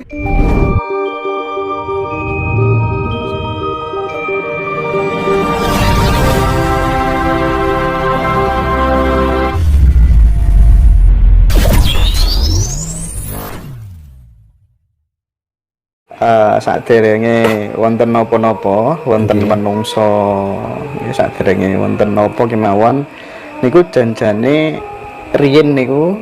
Saderenge wonten napa-napa wonten menungso saderenge wonten napa kemawon niku janjane riyin niku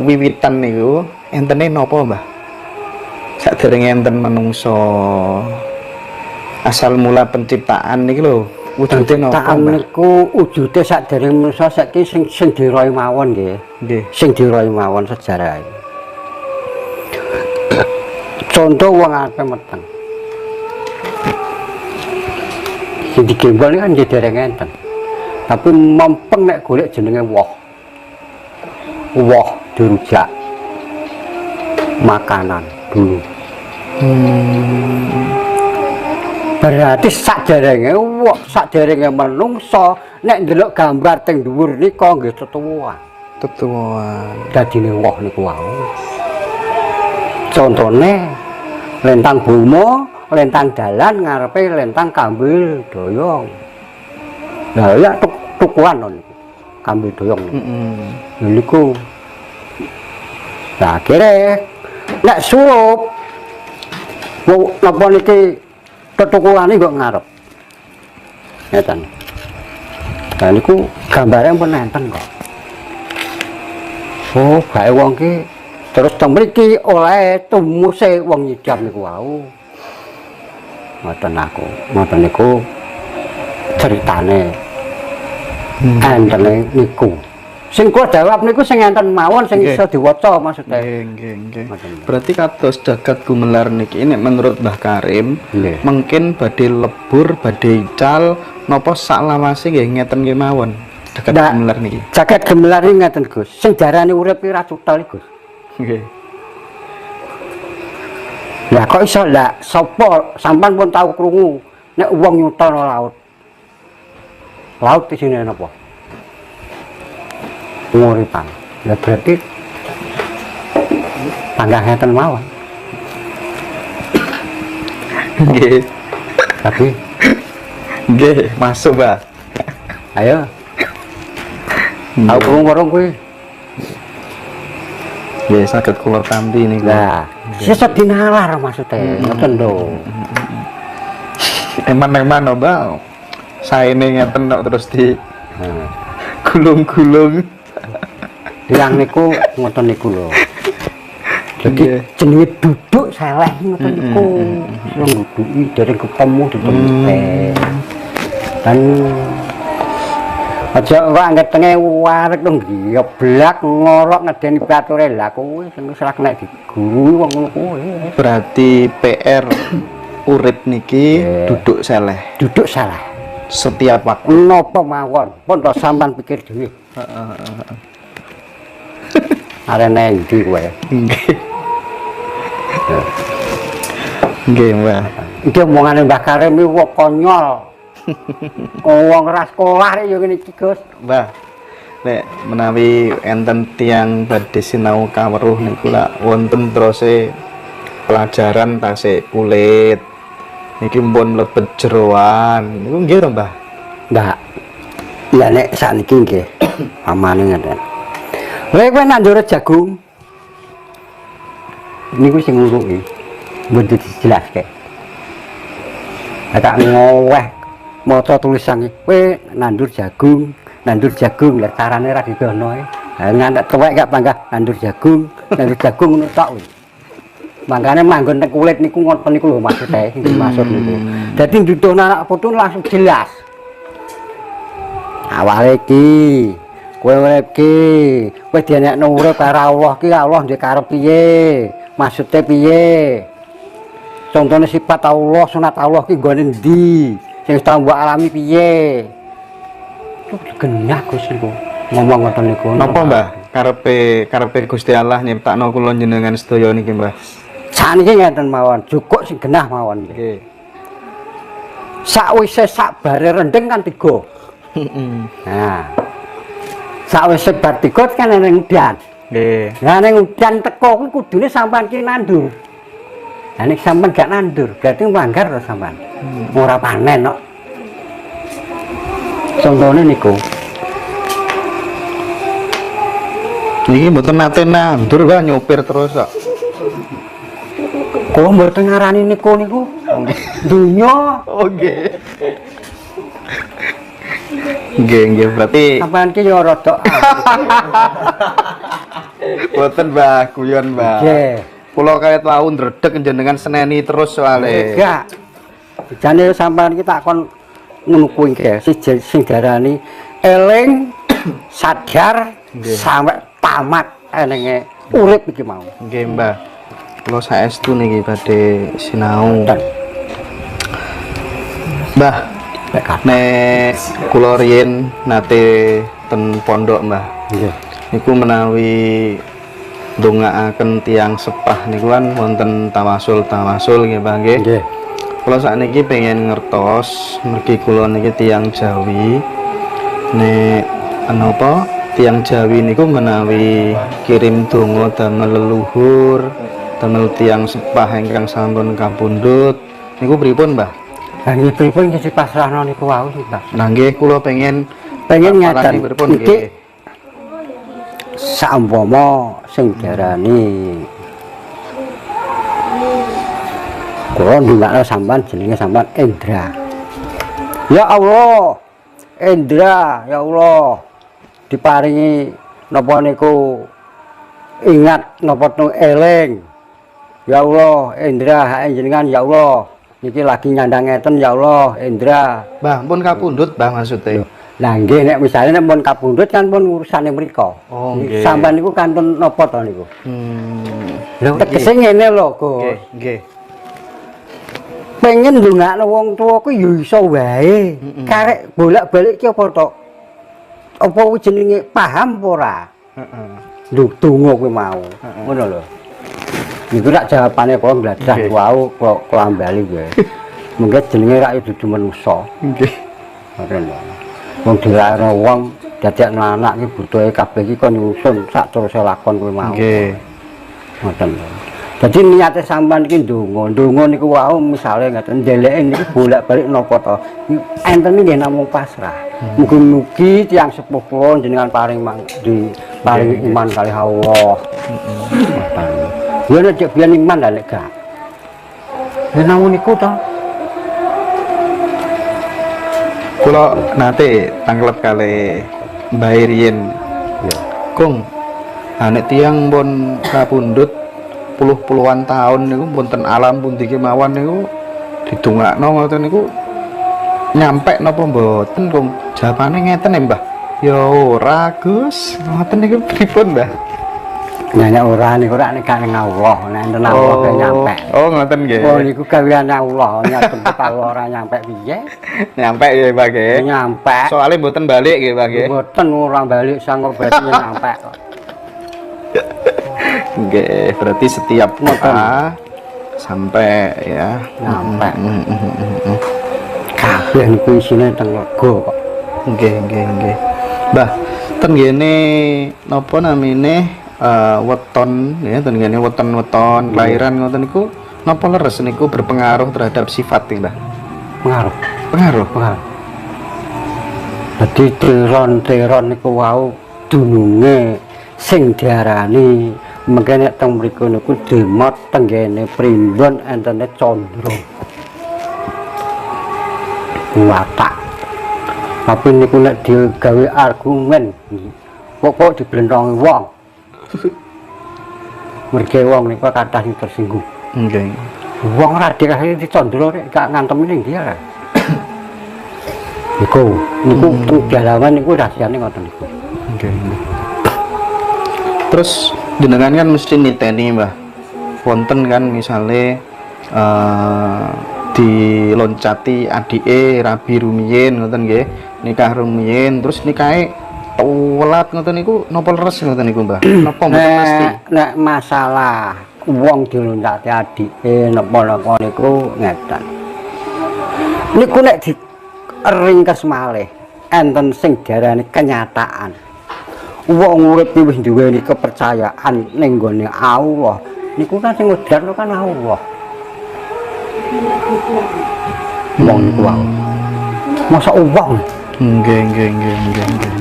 wiwitan niku entene napa Mbah saderenge enten menungso asal mula penciptaan niki lho wujude napa niku wujude saderenge menungso saiki sing dirohi mawon nggih sing dirohi mawon sejarah. Contoh wong akeh meteng. Sing digembol kan nggih dereng enten. Tapi mempeng nek golek jenenge woh. Woh dirujak. Makanan dulu. Berarti saderenge woh, saderenge menungso nek ndelok gambar teng dhuwur nika nggih tetuwuhan. Tetuwuhan. Dadine woh niku wau. Contone lentang Bromo, lentang dalan ngarepe lentang Kambil Doyong. Lah ya tukuan lho niku. Kambil Doyong. Lha niku. Lah akhire nek surup napa niki tetukuane kok ngarep. Ngeten. Lah niku gambare pun enten kok. Oh, bae wong ki terus teng mriki oleh tumuse wong nyidam niku wau. Ngoten niku ceritane. Entene niku. Sing kula jawab niku sing enten mawon sing iso diwaca maksude. Nggih. Berarti kados jagat gumelar niki nek menurut Mbah Karim mungkin badhe lebur, badhe ical napa saklawase nggih ngeten kemawon. Jagat gumelar niki. Jagat gumelar iki ngeten Gus. Sing jarane urip iki ra cutel Gus. Nggih. Lah kok iso lah sapa sampean pun tahu krungu nek wong nyutono laut. Laut isine napa? Nguripan. Lah berarti tangga ngeten mawon. Nggih. Tapi nggih, masuk, Mbah. Ayo. Aku krungu kuwi. Ya saged kula tampi niku. Lah, sesuk dinalar maksude, ngoten lho. Eman-eman Mbak. Saene ngeten tok terus di gulung-gulung. Yang niku ngoten niku lho. Jadi jenenge duduk seleh ngoten niku. Wong duduki dereng ketemu ditemu. Dan aja kok anggere tenge wareg dong geblak ngorok ngedeni bature lah kuwi sing wis kena diguru wong ngono kuwi. Berarti PR urip niki duduk seleh. Duduk salah. Setiap waktu Napa mawon, pun to sampean pikir dhewe. Arene ndi kowe? Nggih. Nggih, Mbah. Iki omongane Mbah Karim iki wong konyol. Wong ora sekolah rek yo ngene iki, Gus. Mbah. Nek menawi enten tiyang badhe sinau kawruh niku lak wonten teruse pelajaran tasik kulit. Niki mpun mlebet jeroan. Niku nggih to, Mbah? Ndak. Ya nek sakniki nggih. Pamane ngeten. Kowe nandur jagung. Niku sing nguruki. Mboten dijelaske. Tak ngoweh maca tulisan iki. Kowe nandur jagung lek carane ra didono. Ha ngantek tuwek gak panggah nandur jagung ngono tok. Mangkane manggon teng kulit niku ngoten niku lho maksude, maksud niku. Dadi nduduhna anak putu langsung jelas. Awale iki, kowe urip iki, kowe dienekno urip karo Allah ki Allah ndek karep piye? Maksude piye? Contone sifat Allah, sunat Allah ki nggone ndi? Sing tau mbok alami piye? Itu genah Gus niku. Ngomong ngoten niku. Napa, Mbah? Karepe Gusti Allah nyiptakno kula njenengan sedaya niki, Mbah. Saniki ngeten mawon, cukup sing genah mawon. Nggih. Sakwise sak bare rendeng kan 3. Nah. Sakwise bar 3 kan ning udan. Nggih. Lah ning udan teko kuwi kudune sampean ki nandur. Lah nek sampean gak nandur, berarti melanggar to sampean. Ora panen kok. Contone niku. Niki mboten nate nandur, Mbah, nyopir terus kok. Kok mboten ngarani niku niku? Dunya. Oh, nggih. Nggih, berarti Sampean ki yo rada boten, Mbah, guyon, Mbah. nggih. Kula kaya tau ndredeg jenengan seneni terus soalé. Enggak. Jane sampean ki tak kon ngono kuwi nggih, sing darani eling sadar sampe tamat enenge urip iki mau. Nggih, Mbah. Kula saestu niki badhe sinau. Mbah, nek kula riyen nate ten pondok, Mbah. Nggih. Niku menawi ndongaaken tiyang sepah niku kan wonten tawasul nggih, Mbah nggih. Nggih. Kula sakniki pengen ngertos mergi kula niki tiyang Jawi. Nek napa tiyang Jawi niku menawi kirim donga damel leluhur, damel tiyang sepah ingkang sampun kapundhut niku pripun, Mbah? Lah nggih pripun iki pasrahno niku wau sih, Pak. Nah nggih kula pengen Ngaten pripun iki nggih. saumpama sing diarani kula ndongakno sampean jenenge sampean Indra. Ya Allah, Indra, ya Allah, diparingi napa niku ingat napa tu eling. Ya Allah, Indra jenengan ya Allah. Niki lagi nyandang ngeten ya Allah, Indra. Mbah, pun kapundhut, Mbah maksudnya. Lah nggih nek misale nek pun kapundhut kan pun urusane mriko. Oh, nggih. Sampeyan niku kantun napa to niku? Lha tegese ngene lho, Gus. Nggih, nggih. Pengen ndongakno wong tuwa ku ya iso wae. Karek bolak-balik ki apa to? Apa kuwi jenenge paham apa ora? Heeh. Nduk donga kuwi mau. Ngono lho. Niku rak jawabane kok gladah Nggih. wau kok klambali ya. Mungkin jenenge rak dudu manusa. Nggih. Ngoten lho. Wong dilarang wong dadekno anak ki butuhe kabeh ki kon nyusun sak terus lakon kuwi mau. Nggih. Ngoten lho. Dadi niate sampean iki ndonga niku wau misale ngaten ndeleke niki bolak-balik napa to. Enten nggih namung pasrah. Mugi-mugi tiyang sepuh kula jenengan paring iman kali Allah. Ngoten. Ya nek cek biyen iman lah nek gak. Ya namung niku to. Kula nate tanglet kali Mbah Riyen. Ya. Kung, nek tiyang pun kapundhut puluh-puluhan tahun niku wonten alam pundi kemawon niku didongakno ngoten niku nyampe napa mboten, Kung? Jawabane ngeten ya, Mbah. Ya ora, Gus. Ngoten niku pripun, Mbah? Nanya ora niku rak nek kang Allah, nek enten Allah kaya nyampe. Oh, ngoten nggih. Oh niku gaweane Allah, nyampe kalau ora nyampe piye? Nyampe ya, Mbah nggih. Nyampe. Soalnya mboten balik nggih, Mbah nggih. Mboten ora balik sangko berarti nyampe. Nggih, berarti setiap kota sampai ya Nyampe. Kabeh niku isine teng lego kok. Nggih. Mbah, ten ngene napa namine weton ya, ten ngene weton-weton kelahiran ngoten niku napa leres niku berpengaruh terhadap sifat iki, Mbah? Pengaruh. Dadi teron niku wau dununge sing diarani mengke nek teng mriku niku demot tenggene primbon entene condro. Watak. Tapi niku nek digawe argumen kok diblentongi wong. Mergo wong niku kathah sing tersinggung. Nggih. Wong ora dikasih dicondro nek gak ngantem ning dia. Niku teng dalaman niku rahasiane ngoten niku. Nggih. Terus jenengan kan mesti niteni, Mbah. Wonten kan misale diloncati adike rabi rumiyin ngoten nggih. Nikah rumiyin terus nikahe telat ngoten niku napa leres ngoten niku, Mbah? Napa mboten mesti? Nek masalah wong diloncati adike napa-napa niku ngeten. Niku nek diringkes malih enten sing diarani kenyataan. Wong urip iki wis duweni kepercayaan ning gone Allah. Niku kan sing ngedar kan Allah. Wong niku wae. Masa wong. Nggih, nggih, nggih, nggih, nggih.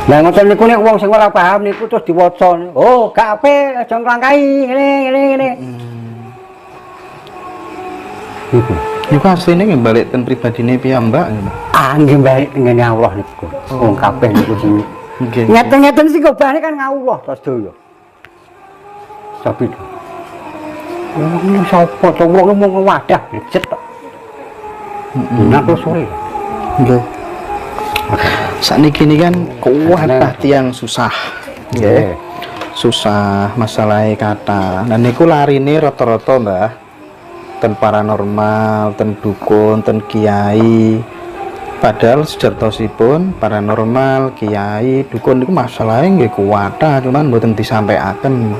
Lah ngoten niku nek wong sing ora paham niku terus diwaca. Oh, gak ape, aja nglangkai ngene. Niku. Niku asline nggih balik ten pribadine piyambak ngono. Ah, nggih balik ngene Allah niku. Wong kabeh niku sing Nggih. ngeten-ngeten sing kobane kan ngawuh to sedaya. Tapi wong sapa to wong mung wadah becet tok. Napa sore? Nggih. Sakniki ini kan kuwatah tiyang susah. Nggih. Susah masalah kata. Nah niku larine rata-rata, Mbah. Ten paranormal, ten dukun, ten kiai. Padahal sejartosipun paranormal, kiai, dukun niku masalahe nggih kuwatah, cuman mboten disampaikan.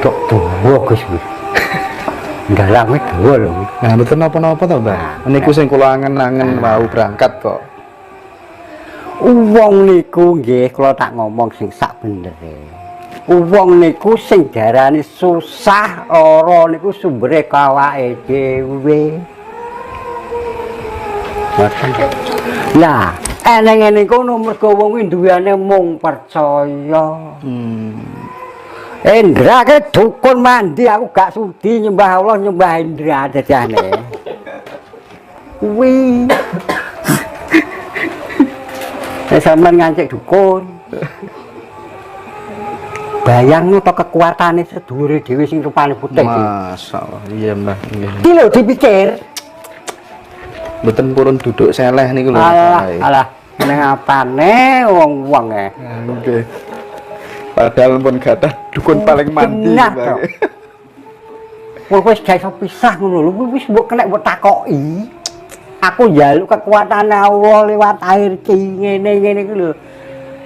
Tok dawa Gus. Dalame dawa lho. Nah, mboten napa-napa to, Mbah. Niku sing kula angen-angen mau berangkat kok. Wong niku nggih kula tak ngomong sing sak benere. Wong niku sing diarani susah ora niku sumbere kawake dhewe. Lah, eneng-eneng kono mergo wong kuwi duwene mung percaya. Indra ke dukun mandi aku gak sudi nyembah Allah nyembah Indra dadane. Kuwi. Sampeyan ngancik dukun. Bayangno to kekuatane sedulure dhewe sing rupane putih iki. Masyaallah. Iya, Mbah. Nggih. Iki lho dipikir. Mboten purun duduk seleh niku lho. Alah, ning apane wong-wong e. Nggih. Padahal pun gadah dukun paling mandi. Wis gak iso pisah ngono lho, wis mbok kena mbok takoki. Aku njaluk kekuatan Allah lewat air ki ngene-ngene iki lho.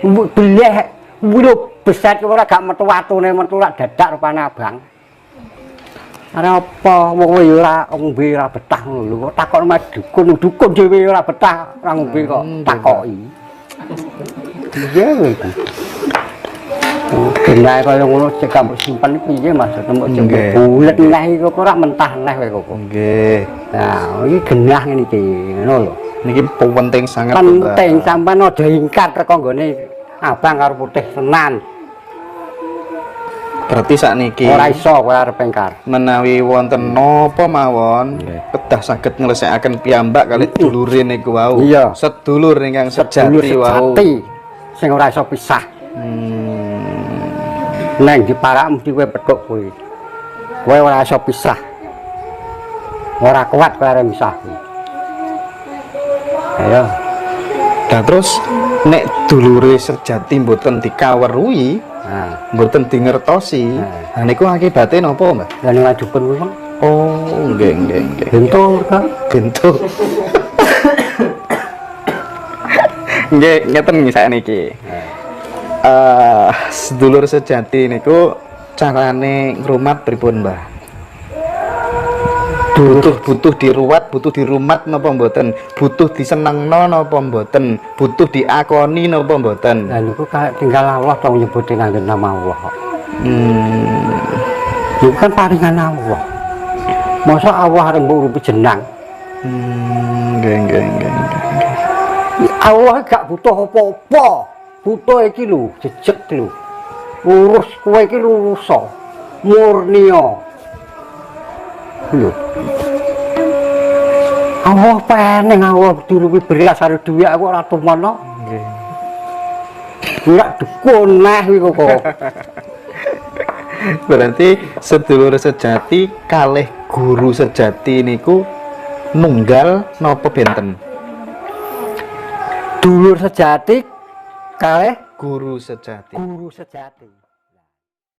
Mbok beleh, mbok besar ora gak metu watune metu lak dadak rupane abang. Are apa wong ya ora ngombe ora betah ngono lho. Kok takon mas dukun dhewe ora betah ora ngombe kok takoki. Iya iku. Benae kaya ngono cek mbok simpen piye Mas? Mbok jembe bulet neh iku kok ora mentah neh kowe kok. Nggih. Nah, iki genah ngene iki, ngono lho. Niki penting sangat. Penting sampean aja ingkar teko nggone abang karo putih tenan. Berarti sakniki ora iso kowe arep ingkar. Menawi wonten napa mawon kedah saged nglesekaken piyambak kali dulure niku wau. Sedulur ingkang sejati wau. Sing ora iso pisah. Neng diparak mesti kowe petuk kowe. Kowe ora iso pisah. Ora kuat kowe arep misah. Ayo. Nah terus nek dulure sejati mboten dikaweruhi, mboten dingertosi. Nah niku akibate napa, Mbah? Lah ning ngajupen kuwi. Oh, nggih nggih nggih. Bentuk ka? Bentuk. Nggih, ngeten sakniki. Sedulur sejati niku carane ngrumat pripun, Mbah? Butuh diruwat, butuh dirumat napa mboten? Butuh disenengno napa mboten? Butuh diakoni napa mboten? Lah niku tinggal Allah to nyebutin nganggo nama Allah kok. Itu kan paringan Allah. Masa Allah arep mbok jenang? Nggih. Allah gak butuh apa-apa. Butuh iki lho, jejeg lho. Urus kowe iki lurusa. Murniya. Lho. Allah peneng Allah diluwi beras karo dhuwit aku ora tumono. Nggih. Ora dukun neh iki kok. Berarti sedulur sejati kalih guru sejati niku nunggal napa benten? Dulur sejati kalih guru sejati. Guru sejati.